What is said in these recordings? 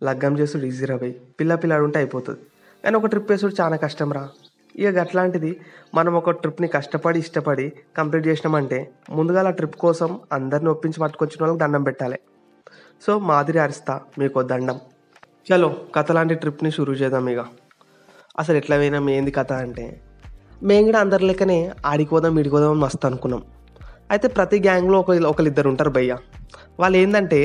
లగ్గం చేసుడు ఈజీరా బై, పిల్ల ఉంటే అయిపోతుంది. కానీ ఒక ట్రిప్ వేసుడు చాలా కష్టం రా. ఇక అట్లాంటిది మనం ఒక ట్రిప్ని కష్టపడి ఇష్టపడి కంప్లీట్ చేసినామంటే ముందుగా ఆ ట్రిప్ కోసం అందరిని ఒప్పించి పట్టుకొచ్చిన వాళ్ళకి దండం పెట్టాలి. సో మాదిరి అరిస్తా మీకు దండం. చలో కథ లాంటి ట్రిప్ని షురూ చేద్దాం. ఇక అసలు ఎట్లా పోయినాం ఏంది కథ అంటే, మేము కూడా అందరి లెక్కనే ఆడిపోదాం ఈడిపోదాం మస్తు అనుకున్నాం. అయితే ప్రతి గ్యాంగ్లో ఒకరిద్దరు ఉంటారు భయ్య. వాళ్ళు ఏంటంటే,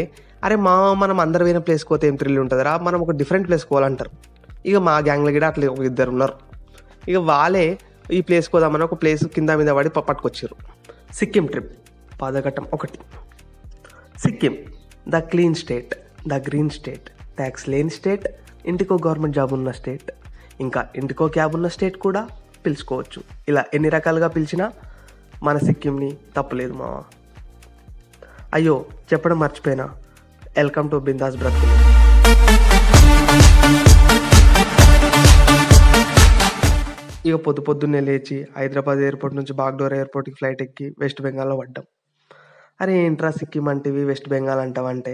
అరే మనం అందరు పోయిన ప్లేస్కి పోతే ఏం థ్రిల్ ఉంటుందిరా, మనం ఒక డిఫరెంట్ ప్లేస్కి పోవాలంటారు. ఇక మా గ్యాంగ్లో కూడా అట్లా ఒక ఇద్దరు ఉన్నారు. ఇక వాళ్ళే ఈ ప్లేస్కి పోదామని ఒక ప్లేస్ కింద మీద పడి పట్టుకొచ్చారు. సిక్కిం ట్రిప్ పదఘట్టం 1. Sikkim the clean state, the green state, tax లేని స్టేట్, ఇంటికో గవర్నమెంట్ జాబ్ ఉన్న స్టేట్, ఇంకా ఇంటికో క్యాబ్ ఉన్న స్టేట్ కూడా పిలుచుకోవచ్చు. ఇలా ఎన్ని రకాలుగా పిలిచినా మన సిక్కింని తప్పులేదు మావా. అయ్యో చెప్పడం మర్చిపోయినా, వెల్కమ్ టు బిందాస్ బ్రతుకులు. ఇక పొద్దున్నే లేచి హైదరాబాద్ ఎయిర్పోర్ట్ నుంచి బాగ్డోర్ ఎయిర్పోర్ట్కి ఫ్లైట్ ఎక్కి వెస్ట్ బెంగాల్లో పడ్డాం. అరే ఏంట్రా సిక్కిం అంటేవి వెస్ట్ బెంగాల్ అంటావంటే,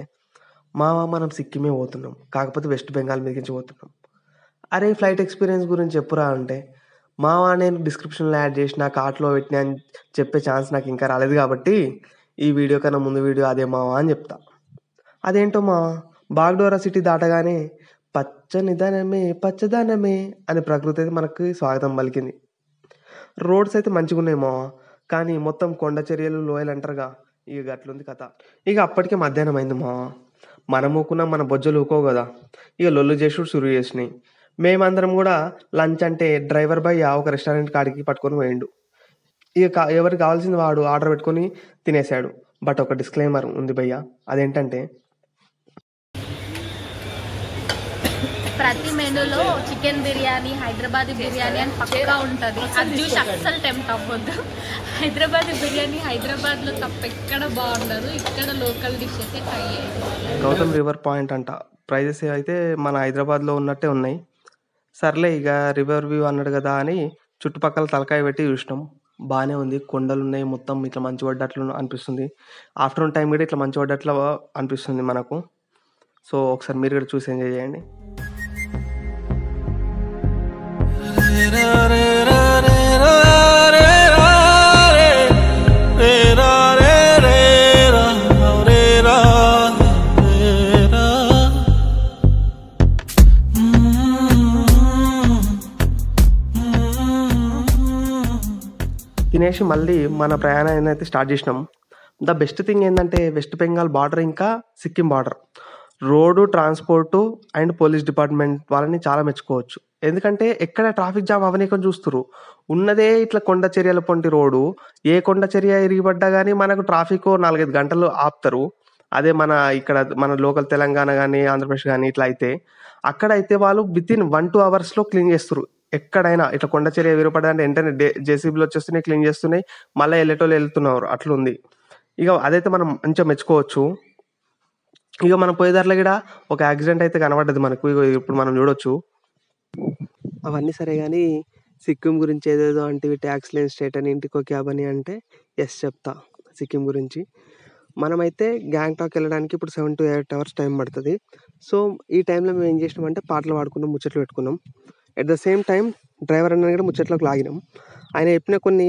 మావా మనం సిక్కిమే పోతున్నాం, కాకపోతే వెస్ట్ బెంగాల్ మీదకి పోతున్నాం. అరే ఫ్లైట్ ఎక్స్పీరియన్స్ గురించి చెప్పురా అంటే, మావా నేను డిస్క్రిప్షన్లో యాడ్ చేసిన కార్ట్లో పెట్టినా అని చెప్పే ఛాన్స్ నాకు ఇంకా రాలేదు, కాబట్టి ఈ వీడియో కన్నా ముందు వీడియో అదే మావా అని చెప్తా. అదేంటో మావా, బాగ్డోరా సిటీ దాటగానే పచ్చదనమే అని ప్రకృతి అయితే మనకి స్వాగతం పలికింది. రోడ్స్ అయితే మంచిగా ఉన్నాయి మావా, కానీ మొత్తం కొండ చర్యలు లోయలు అంటారుగా, ఇక అట్లుంది కథ. ఇక అప్పటికే మధ్యాహ్నం అయింది మావా. మనం ఊకున్నాం, మన బొజ్జలు ఊకో కదా. ఇక లొల్లు చేసుడు షురూ చేసినాయి. మేమందరం కూడా లంచ్ అంటే డ్రైవర్ బాయ్ ఒక రెస్టారెంట్ కాడికి పట్టుకొని పోయిండు. ఇక ఎవరికి కావాల్సింది వాడు ఆర్డర్ పెట్టుకొని తినేసాడు. బట్ ఒక డిస్క్లైమర్ ఉంది భయ్య, అదేంటంటే ప్రతి మెనూలో చికెన్ బిర్యానీ, హైదరాబాదీ బిర్యానీ అని పక్కా ఉంటుంది. అది చూసి అస్సలు టెంప్ట్ అవ్వద్దు. హైదరాబాదీ బిర్యానీ హైదరాబాద్లో తప్ప ఎక్కడ బాగుండదు, ఇక్కడ లోకల్ డిషెస్ ట్రై చేయాలి. గౌతమ్ రివర్ పాయింట్ అంట, ప్రైజెస్ అయితే మన హైదరాబాద్లో ఉన్నట్టే ఉన్నాయి. సర్లే ఇక రివర్ వ్యూ అన్నాడు కదా అని చుట్టుపక్కల తలకాయ పెట్టి చూసినాం. బాగానే ఉంది, కొండలు ఉన్నాయి, మొత్తం ఇట్లా మంచి పడ్డట్లు అనిపిస్తుంది. ఆఫ్టర్నూన్ టైం కూడా ఇట్లా మంచి పడ్డట్లు అనిపిస్తుంది మనకు. సో ఒకసారి మీరు కూడా చూసి ఎంజాయ్ చేయండి. తినేసి మళ్ళీ మన ప్రయాణాన్ని అయితే స్టార్ట్ చేసినాం. ద బెస్ట్ థింగ్ ఏంటంటే వెస్ట్ బెంగాల్ బార్డర్ ఇంకా Sikkim border road, transport and police department వాళ్ళని చాలా మెచ్చుకోవచ్చు. ఎందుకంటే ఎక్కడ ట్రాఫిక్ జామ్ అవనీకం చూస్తురు. ఉన్నదే ఇట్లా కొండ చర్యల పొంటి రోడ్డు, ఏ కొండ చర్య ఇరిగిపడ్డా కానీ మనకు ట్రాఫిక్ 4-5 గంటలు ఆపుతారు. అదే ఇక్కడ మన లోకల్ తెలంగాణ కానీ ఆంధ్రప్రదేశ్ కానీ ఇట్లా అయితే, అక్కడైతే వాళ్ళు వితిన్ 1-2 అవర్స్లో క్లీన్ చేస్తారు. ఎక్కడైనా ఇట్లా కొండ చర్య విరపడంటే వెంటనే జేసీబీలు వచ్చేస్తున్నాయి, క్లీన్ చేస్తున్నాయి, మళ్ళీ వెళ్ళేటోళ్ళు వెళ్తున్నారు, అట్లుంది. ఇక అదైతే మనం మంచిగా మెచ్చుకోవచ్చు. ఇక మనం పోయేదారిలో కూడా ఒక యాక్సిడెంట్ అయితే కనబడ్డది మనకు, ఇక ఇప్పుడు మనం చూడొచ్చు. అవన్నీ సరే కానీ సిక్కిం గురించి ఏదేదో అంటే ట్యాక్స్ లేని స్టేట్ అని, ఇంటికో క్యాబ్ అని అంటే ఎస్ చెప్తా. సిక్కిం గురించి మనమైతే గ్యాంగ్టాక్ వెళ్ళడానికి ఇప్పుడు 7 to 8 hours టైం పడుతుంది. సో ఈ టైంలో మేము ఏం చేసినామంటే పాటలు పాడుకున్నాం, ముచ్చట్లు పెట్టుకున్నాం. At the same time driver అన్న కూడా ముచ్చట్లోకి లాగినాం. ఆయన చెప్పిన కొన్ని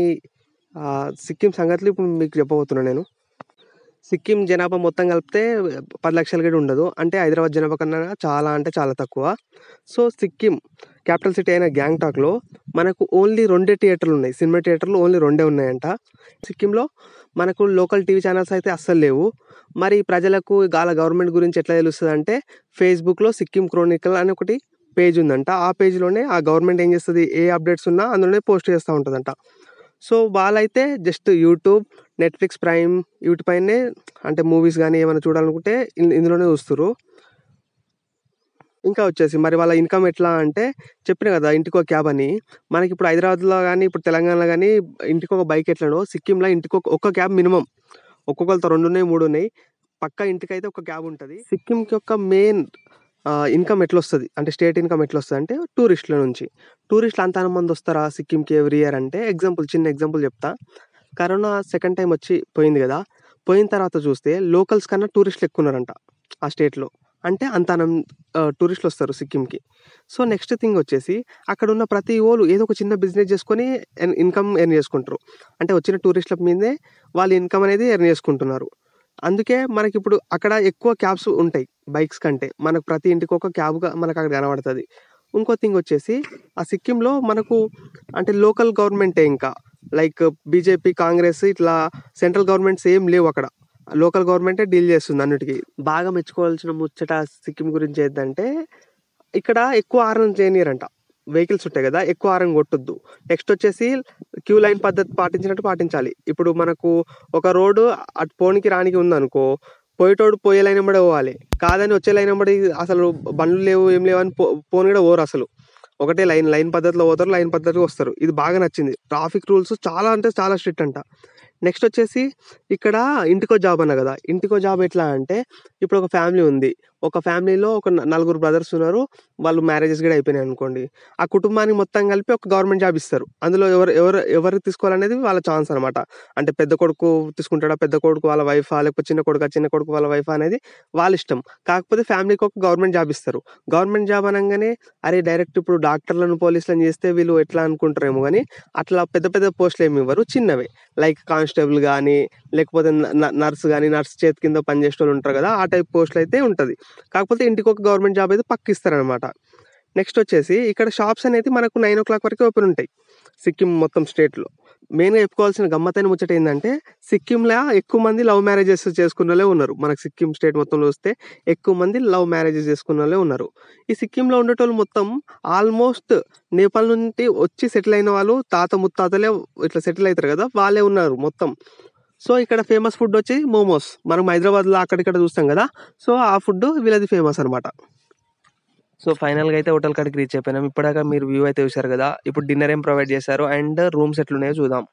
సిక్కిం సంగతులు ఇప్పుడు మీకు చెప్పబోతున్నాను నేను. సిక్కిం జనాభా మొత్తం కలిపితే 10 లక్షలు కూడా ఉండదు, అంటే హైదరాబాద్ జనాభా కన్నా చాలా అంటే చాలా తక్కువ. సో సిక్కిం క్యాపిటల్ సిటీ అయిన గ్యాంగ్టాక్లో మనకు ఓన్లీ 2 థియేటర్లు ఉన్నాయి, సినిమా థియేటర్లు ఓన్లీ 2 ఉన్నాయంట. సిక్కింలో మనకు లోకల్ టీవీ ఛానల్స్ అయితే అస్సలు లేవు. మరి ప్రజలకు గవర్నమెంట్ గురించి ఎట్లా తెలుస్తుంది అంటే, ఫేస్బుక్లో సిక్కిం క్రోనికల్ అని ఒకటి పేజ్ ఉందంట. ఆ పేజ్లోనే ఆ గవర్నమెంట్ ఏం చేస్తుంది, ఏ అప్డేట్స్ ఉన్నా అందులోనే పోస్ట్ చేస్తూ ఉంటుందంట. సో వాళ్ళైతే జస్ట్ యూట్యూబ్, నెట్ఫ్లిక్స్, ప్రైమ్ వీటిపైనే అంటే మూవీస్ కానీ ఏమైనా చూడాలనుకుంటే ఇందులోనే చూస్తారు. ఇంకా వచ్చేసి మరి వాళ్ళ ఇన్కమ్ ఎట్లా అంటే, చెప్పిన కదా ఇంటికో క్యాబ్ అని, మనకి ఇప్పుడు హైదరాబాద్లో కానీ ఇప్పుడు తెలంగాణలో కానీ ఇంటికి ఒక బైక్ ఎట్లనో సిక్కింలో ఇంటికి ఒక క్యాబ్ మినిమం, ఒక్కొక్కరితో 2 ఉన్నాయి 3 ఉన్నాయి, పక్కా ఇంటికైతే ఒక క్యాబ్ ఉంటుంది. సిక్కింకి ఒక మెయిన్ ఇన్కమ్ ఎట్లా వస్తుంది అంటే, స్టేట్ ఇన్కమ్ ఎట్లా వస్తుంది అంటే టూరిస్టుల నుంచి. టూరిస్టులు అంత మంది వస్తారా సిక్కింకి ఎవ్రీ ఇయర్ అంటే, చిన్న ఎగ్జాంపుల్ చెప్తా. కరోనా సెకండ్ టైం వచ్చి పోయింది కదా, పోయిన తర్వాత చూస్తే లోకల్స్ కన్నా టూరిస్టులు ఎక్కువ ఉన్నారంట ఆ స్టేట్లో. అంటే అంతనం టూరిస్టులు వస్తారు సిక్కింకి. సో నెక్స్ట్ థింగ్ వచ్చేసి అక్కడ ఉన్న ప్రతి ఓళ్ళు ఏదో ఒక చిన్న బిజినెస్ చేసుకొని ఇన్కమ్ ఎర్న్ చేసుకుంటారు. అంటే వచ్చిన టూరిస్టుల మీదే వాళ్ళు ఇన్కమ్ అనేది ఎర్న్ చేసుకుంటున్నారు. అందుకే మనకిప్పుడు అక్కడ ఎక్కువ క్యాబ్స్ ఉంటాయి బైక్స్ కంటే. మనకు ప్రతి ఇంటికి ఒక క్యాబ్గా మనకు అక్కడ కనబడుతుంది. ఇంకో థింగ్ వచ్చేసి ఆ సిక్కింలో మనకు అంటే లోకల్ గవర్నమెంటే ఇంకా లైక్ బీజేపీ, కాంగ్రెస్ ఇట్లా సెంట్రల్ గవర్నమెంట్స్ ఏం లేవు అక్కడ. లోకల్ గవర్నమెంటే డీల్ చేస్తుంది అన్నిటికీ. బాగా మెచ్చుకోవాల్సిన ముచ్చట సిక్కిం గురించి ఏంటంటే ఇక్కడ ఎక్కువ హారన్ చేయనీయరంట. వెహికల్స్ ఉంటాయి కదా, ఎక్కువ హారన్ కొట్టొద్దు. నెక్స్ట్ వచ్చేసి క్యూ లైన్ పద్ధతి పాటించినట్టు పాటించాలి. ఇప్పుడు మనకు ఒక రోడ్డు అటు పోనికి రానికి ఉందనుకో, పోయేటోడు పోయే లైన్ వెంబడే పోవాలి. కాదని వచ్చే లైన్ వెంబడి అసలు బండ్లు లేవు ఏం లేవు అని పోని కూడా పోరు అసలు. ఒకటే లైన్ పద్ధతిలో పోతారు, లైన్ పద్ధతిలో వస్తారు. ఇది బాగా నచ్చింది. ట్రాఫిక్ రూల్స్ చాలా అంటే చాలా స్ట్రిక్ట్ అంట. నెక్స్ట్ వచ్చేసి ఇక్కడ ఇంటికో జాబ్ అన్న కదా, ఇంటికో జాబ్ ఎట్లా అంటే ఇప్పుడు ఒక ఫ్యామిలీ ఉంది. ఒక ఫ్యామిలీలో ఒక నలుగురు బ్రదర్స్ ఉన్నారు. వాళ్ళు మ్యారేజెస్ కూడా అయిపోయినాయి అనుకోండి. ఆ కుటుంబానికి మొత్తం కలిపి ఒక గవర్నమెంట్ జాబ్ ఇస్తారు. అందులో ఎవరు తీసుకోవాలనేది వాళ్ళ ఛాన్స్ అనమాట. అంటే పెద్ద కొడుకు తీసుకుంటాడా, పెద్ద కొడుకు వాళ్ళ వైఫా, లేకపోతే చిన్న కొడుకు వాళ్ళ వైఫా అనేది వాళ్ళ ఇష్టం. కాకపోతే ఫ్యామిలీకి ఒక గవర్నమెంట్ జాబ్ ఇస్తారు. గవర్నమెంట్ జాబ్ అనగానే అరే డైరెక్ట్ ఇప్పుడు డాక్టర్లను పోలీసులను చేస్తే వీళ్ళు ఎట్లా అనుకుంటారేమో కానీ అట్లా పెద్ద పెద్ద పోస్టులు ఏమి ఇవ్వరు, చిన్నవే. లైక్ కానిస్టేబుల్ కానీ లేకపోతే నర్స్ చేతి కింద పనిచేసే వాళ్ళు ఉంటారు కదా, ఆ టైప్ పోస్టులు అయితే ఉంటుంది. కాకపోతే ఇంటికి ఒక గవర్నమెంట్ జాబ్ అయితే పక్క ఇస్తారనమాట. నెక్స్ట్ వచ్చేసి ఇక్కడ షాప్స్ అనేది మనకు 9 o'clock వరకు ఓపెన్ ఉంటాయి సిక్కిం మొత్తం స్టేట్లో. మెయిన్గా చెప్పుకోవాల్సిన గమ్మత్తైన ముచ్చట ఏంటంటే సిక్కింలో ఎక్కువ మంది లవ్ మ్యారేజెస్ చేసుకున్న వాళ్ళే ఉన్నారు. మనకు సిక్కిం స్టేట్ మొత్తంలో వస్తే ఎక్కువ మంది లవ్ మ్యారేజెస్ చేసుకున్న వాళ్ళే ఉన్నారు. ఈ సిక్కింలో ఉండేటోళ్ళు మొత్తం ఆల్మోస్ట్ నేపాల్ నుండి వచ్చి సెటిల్ అయిన వాళ్ళు, తాత ముత్తాతలే ఇట్లా సెటిల్ అవుతారు కదా, వాళ్ళే ఉన్నారు మొత్తం. సో ఇక్కడ ఫేమస్ ఫుడ్ వచ్చి మోమోస్. మనం హైదరాబాద్లో అక్కడిక్కడ చూస్తాం కదా, సో ఆ ఫుడ్ వీళ్ళది ఫేమస్ అనమాట. సో ఫైనల్గా అయితే హోటల్ కాడికి రీచ్ అయిపోయినాం. ఇప్పటిదాకా మీరు వ్యూ అయితే చూశారు కదా. ఇప్పుడు డిన్నర్ ఏం ప్రొవైడ్ చేశారు అండ్ రూమ్స్ ఎట్లున్నాయో చూద్దాం.